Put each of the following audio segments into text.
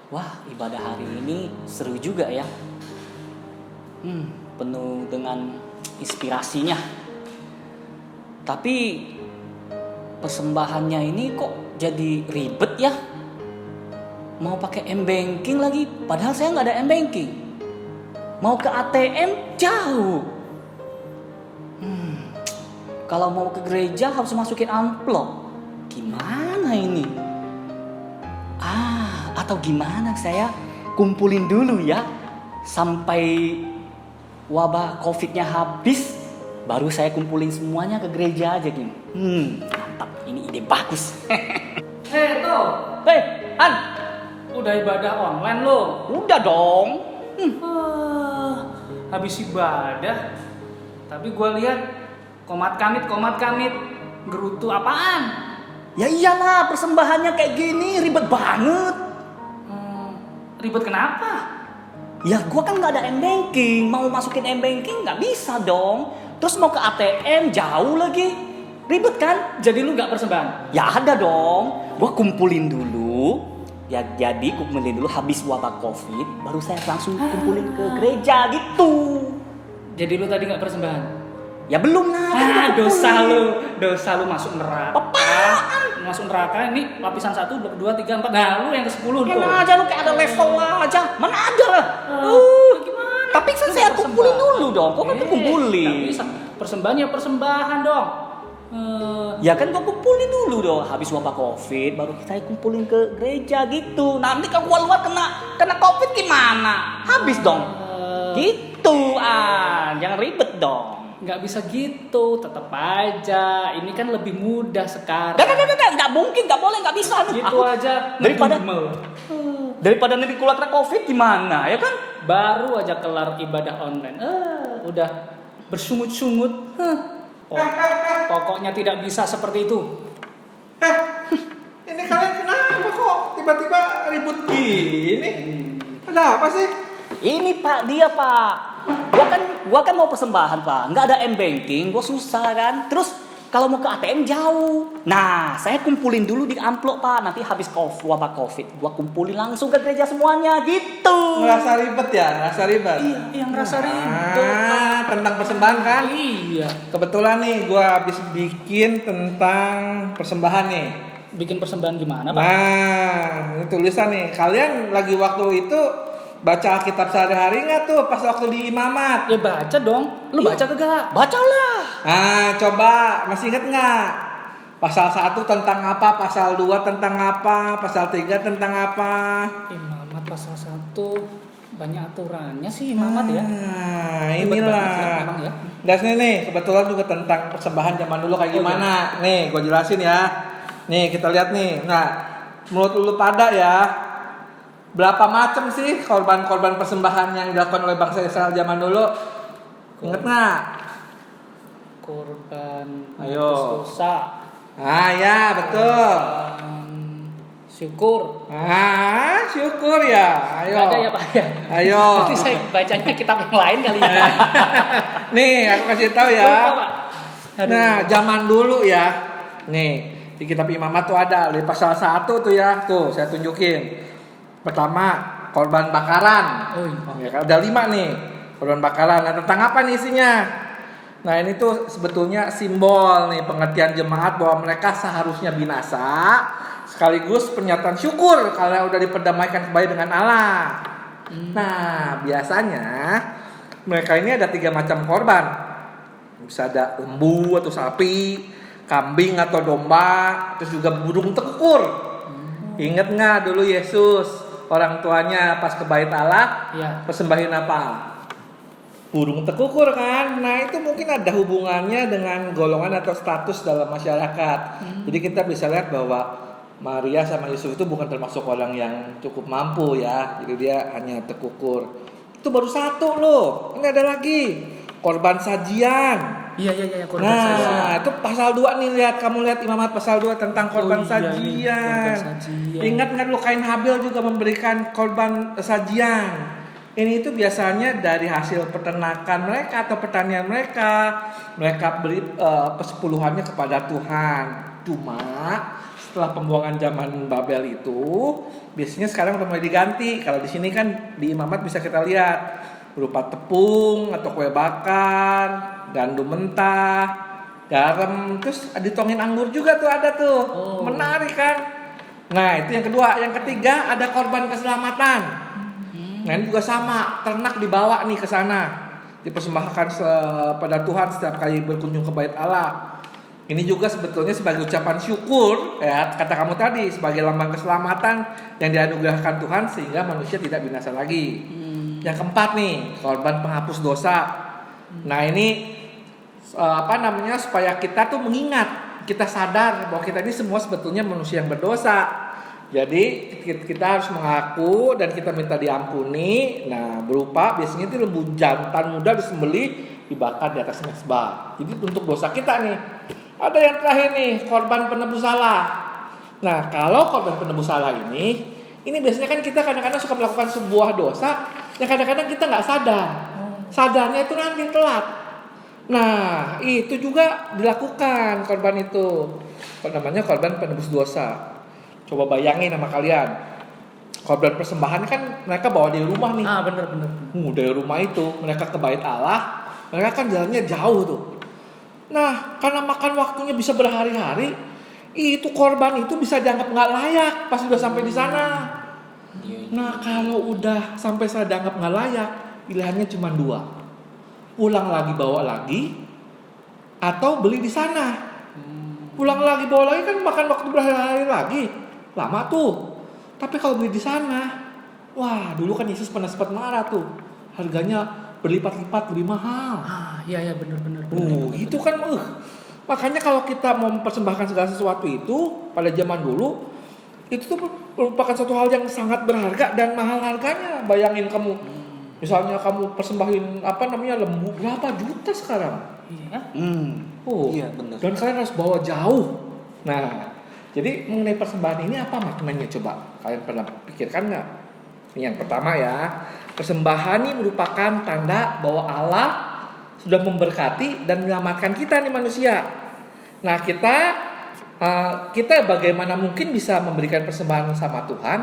Wah, ibadah hari ini seru juga ya. Penuh dengan inspirasinya. Tapi persembahannya ini kok jadi ribet ya? Mau pakai m-banking lagi, padahal saya nggak ada m-banking. Mau ke ATM jauh. Kalau mau ke gereja harus masukin amplop. Gimana ini? Atau gimana saya kumpulin dulu ya sampai wabah COVID-nya habis, baru saya kumpulin semuanya ke gereja aja gini. Mantap, ini ide bagus. Tuh, Han, udah ibadah online lo. udah dong. Habis ibadah, tapi gue lihat komat kamit, gerutu apaan? Ya iyalah, persembahannya kayak gini ribet banget. Ribet kenapa? Ya gua kan nggak ada m-banking, mau masukin m-banking nggak bisa dong. Terus mau ke ATM jauh lagi, ribet kan? Jadi lu nggak persembahan? Ya ada dong, gua kumpulin dulu. Ya jadi kumpulin dulu habis wabah COVID, baru saya langsung kumpulin ke gereja gitu. Jadi lu tadi nggak persembahan? Ya belum lah. kan gua kumpulin. dosa lu masuk neraka. Masuk neraka ini lapisan 1, 2, 3, 4. Nah, lu yang ke-10 tuh. Mana aja lu kayak ada level aja, mana ada lah. Gimana? Tapi kan saya kumpulin dulu dong, kok kan kumpulin. Tapi persembahan ya persembahan dong. Ya kan gua kumpulin dulu dong, habis wabah COVID baru saya kumpulin ke gereja gitu. Nanti kalau keluar kena COVID gimana? Habis dong. Gitu jangan ribet dong. Nggak bisa gitu, tetap aja. Ini kan lebih mudah sekarang. Nggak mungkin, nggak boleh, nggak bisa. Gitu aja Daripada nanti keluar kena COVID gimana, ya kan? Baru aja kelar ibadah online, udah bersungut-sungut. Pokoknya tidak bisa seperti itu. Ini kalian kenapa kok tiba-tiba ribut gini? Ada apa sih? Ini Pak, dia Pak. Gua kan mau persembahan Pak, nggak ada m-banking, gua susah kan. Terus kalau mau ke ATM jauh. Nah, saya kumpulin dulu di amplop Pak. Nanti habis wabah COVID, gua kumpulin langsung ke gereja semuanya gitu. Ngerasa ribet ya? Ngerasa ribet? Iya, yang ngerasa ribet. Tentang persembahan kan? Iya. Kebetulan nih gue habis bikin tentang persembahan nih. Bikin persembahan gimana Pak? Nah, ini tulisan nih. Kalian lagi waktu itu baca Alkitab sehari-hari nggak tuh pas waktu di imamat? Ya baca dong. Lu baca kagak? Bacalah. Nah, coba masih inget nggak? Pasal 1 tentang apa? Pasal 2 tentang apa? Pasal 3 tentang apa? Imamat pasal 1 banyak aturannya sih imamat ya. Nah, Ribet banget ya, inilah. memang ya. Dan sini nih, kebetulan juga tentang persembahan zaman dulu kayak gimana. Nih, gue jelasin ya. Nih, kita lihat nih. Nah, menurut lu pada ya, berapa macam sih korban-korban persembahan yang dilakukan oleh bangsa Israel zaman dulu? Ingat nggak? Korban Ayo. dosa. Ah ya, betul. Syukur. Syukur ya. Ayo. Nggak ada ya Pak ya? Ayo. Nanti saya bacanya kitab yang lain kali ya. Nih, aku kasih tahu ya. Lupa, Pak. Aduh. Nah, zaman dulu ya. Nih, di kitab imamat tuh ada di pasal 1 tuh ya. Tuh, saya tunjukin. Pertama, korban bakaran. Oh iya. Ya, kan? Ada 5 nih. Korban bakaran. Nah, tentang apa nih isinya? Nah, ini tuh sebetulnya simbol nih pengertian jemaat bahwa mereka seharusnya binasa, sekaligus pernyataan syukur karena udah diperdamaikan kembali dengan Allah. Nah, biasanya mereka ini ada 3 macam korban. Bisa ada lembu atau sapi, kambing atau domba, terus juga burung tekukur. Ingat nggak dulu Yesus orang tuanya pas ke bait Allah Iya. persembahin apa? Burung tekukur kan. Nah, itu mungkin ada hubungannya dengan golongan atau status dalam masyarakat. Jadi kita bisa lihat bahwa Maria sama Yusuf itu bukan termasuk orang yang cukup mampu ya. Jadi dia hanya tekukur. Itu baru 1 loh. Ini ada lagi. Korban sajian. Iya korban Nah, sajian. itu pasal 2 nih, lihat kamu lihat imamat pasal 2 tentang korban iya, sajian. korban sajian. Ingat nggak lu Kain Habil juga memberikan korban sajian. Ini itu biasanya dari hasil peternakan mereka atau pertanian mereka. Mereka beri persepuluhannya kepada Tuhan. Cuma setelah pembuangan zaman Babel itu, biasanya sekarang udah mulai diganti. Kalau di sini kan di imamat bisa kita lihat berupa tepung atau kue bakar, gandum mentah, garam, terus ditongin anggur juga tuh ada tuh. Oh. Menarik kan? Nah, itu yang kedua. Yang ketiga ada korban keselamatan. Nah, ini juga sama, ternak dibawa nih ke sana. Dipersembahkan pada Tuhan setiap kali berkunjung ke Bait Allah. Ini juga sebetulnya sebagai ucapan syukur, ya, kata kamu tadi, sebagai lambang keselamatan yang dianugerahkan Tuhan sehingga manusia tidak binasa lagi. Yang keempat nih, korban penghapus dosa. Nah, ini supaya kita tuh mengingat, kita sadar bahwa kita ini semua sebetulnya manusia yang berdosa. Jadi kita harus mengaku dan kita minta diampuni. Nah, berupa biasanya itu lembu jantan muda disembelih, dibakar di atas mezbah. Jadi untuk dosa kita nih. Ada yang terakhir nih, korban penebus salah. Nah, kalau korban penebus salah ini biasanya kan kita kadang-kadang suka melakukan sebuah dosa yang kadang-kadang kita nggak sadar. Sadarnya itu nanti telat. Nah, itu juga dilakukan korban itu. Namanya korban penebus dosa. Coba bayangin sama kalian. Korban persembahan kan mereka bawa dari rumah nih. Bener. Dari rumah itu mereka ke Bait Allah. Mereka kan jalannya jauh tuh. Nah, karena makan waktunya bisa berhari-hari, itu korban itu bisa dianggap nggak layak pas sudah sampai di sana. Nah, kalau udah sampai saya dianggap nggak layak, pilihannya cuma dua: pulang lagi bawa lagi, atau beli di sana. Pulang lagi bawa lagi kan makan waktu berhari-hari lagi, lama tuh. Tapi kalau beli di sana, wah, dulu kan Yesus pernah sempat marah tuh, harganya berlipat-lipat lebih mahal. Iya bener. Itu kan makanya kalau kita mau mempersembahkan segala sesuatu itu pada zaman dulu, itu tuh merupakan suatu hal yang sangat berharga dan mahal harganya. Bayangin kamu, misalnya kamu persembahin lembu berapa juta sekarang? Iya. Iya, benar. Dan kalian harus bawa jauh. Nah, jadi mengenai persembahan ini apa maknanya coba? Kalian pernah pikirkan nggak? Ini yang pertama ya, persembahan ini merupakan tanda bahwa Allah sudah memberkati dan menyelamatkan kita nih manusia. Nah, kita bagaimana mungkin bisa memberikan persembahan sama Tuhan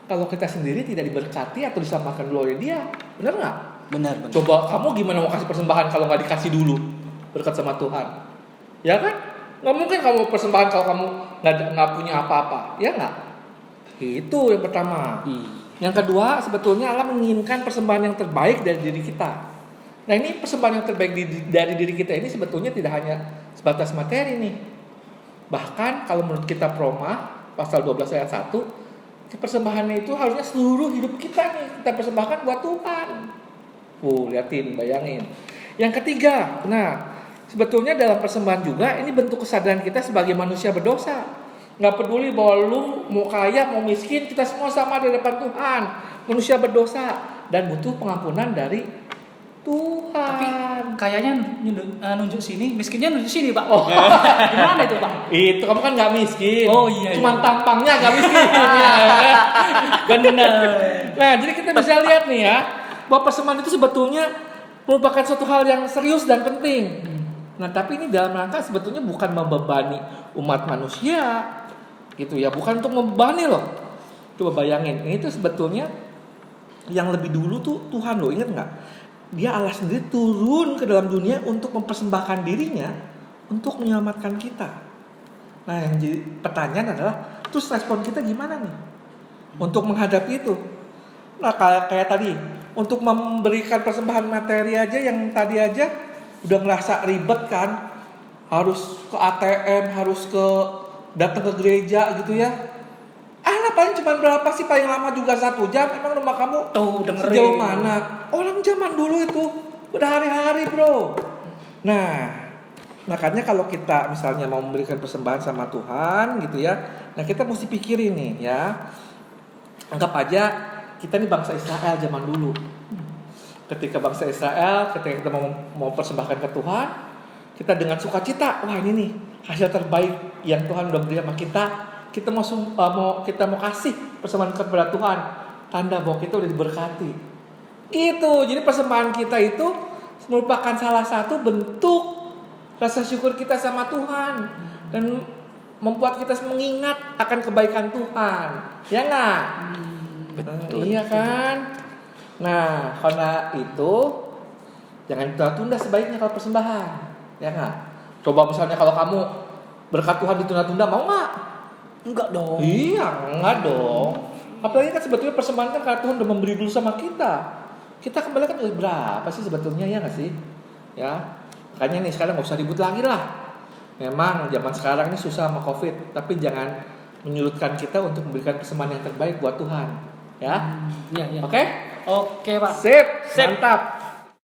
kalau kita sendiri tidak diberkati atau diselamatkan dulu oleh Dia? Benar nggak? Benar. Coba kamu gimana mau kasih persembahan kalau nggak dikasih dulu berkat sama Tuhan? Ya kan? Nggak mungkin kamu persembahan kalau kamu nggak punya apa-apa, ya nggak? Itu yang pertama. Yang kedua, sebetulnya Allah menginginkan persembahan yang terbaik dari diri kita. Nah, ini persembahan yang terbaik dari diri kita ini sebetulnya tidak hanya sebatas materi nih. Bahkan kalau menurut kitab Roma pasal 12 ayat 1, persembahannya itu harusnya seluruh hidup kita nih kita persembahkan buat Tuhan. Liatin, bayangin. Yang ketiga, sebetulnya dalam persembahan juga ini bentuk kesadaran kita sebagai manusia berdosa. Nggak peduli bahwa lu mau kaya mau miskin, kita semua sama di depan Tuhan. Manusia berdosa dan butuh pengampunan dari Tuhan. Tapi kayaknya nunjuk sini, miskinnya nunjuk sini, Pak. Gimana itu, Pak? Itu kamu kan nggak miskin. Iya. Cuman tampangnya nggak miskin. Benar. Nah, jadi kita bisa lihat nih ya, bahwa persembahan itu sebetulnya merupakan suatu hal yang serius dan penting. Nah, tapi ini dalam rangka sebetulnya bukan membebani umat manusia, gitu ya, bukan untuk membebani loh. Coba bayangin, ini tuh sebetulnya yang lebih dulu tuh Tuhan loh, ingat nggak? Dia Allah sendiri turun ke dalam dunia untuk mempersembahkan dirinya untuk menyelamatkan kita. Nah, yang jadi pertanyaan adalah, terus respon kita gimana nih untuk menghadapi itu? Nah, kayak tadi, untuk memberikan persembahan materi aja yang tadi aja udah ngerasa ribet kan, harus ke ATM, harus datang ke gereja gitu ya. Paling cuma berapa sih, paling lama juga 1 jam. Emang rumah kamu dengerin sejauh mana? Orang zaman dulu itu berhari-hari bro. Nah, makanya kalau kita misalnya mau memberikan persembahan sama Tuhan gitu ya, nah kita mesti pikirin nih ya. Anggap aja kita nih bangsa Israel zaman dulu. Ketika bangsa Israel, ketika kita mau persembahkan ke Tuhan, kita dengan sukacita, wah ini nih hasil terbaik yang Tuhan udah beri sama kita. Kita mau kasih persembahan kepada Tuhan, tanda bahwa kita udah diberkati. Gitu. Jadi persembahan kita itu merupakan salah satu bentuk rasa syukur kita sama Tuhan. Dan membuat kita mengingat akan kebaikan Tuhan. Ya nggak? Betul. Iya kan? Nah, karena itu jangan ditunda-tunda sebaiknya kalau persembahan. Ya nggak? Coba misalnya kalau kamu berkat Tuhan ditunda-tunda, mau nggak? Enggak dong. Iya, enggak dong. Apalagi kan sebetulnya persembahan kan karena Tuhan udah memberi dulu sama kita. Kita kembalikan berapa sih sebetulnya, ya nggak sih? Ya, makanya nih sekarang nggak usah ribut lagi lah. Memang zaman sekarang ini susah sama COVID, tapi jangan menyulitkan kita untuk memberikan persembahan yang terbaik buat Tuhan. Ya, Iya, iya. oke? Oke, Pak. Sip, Sip. mantap.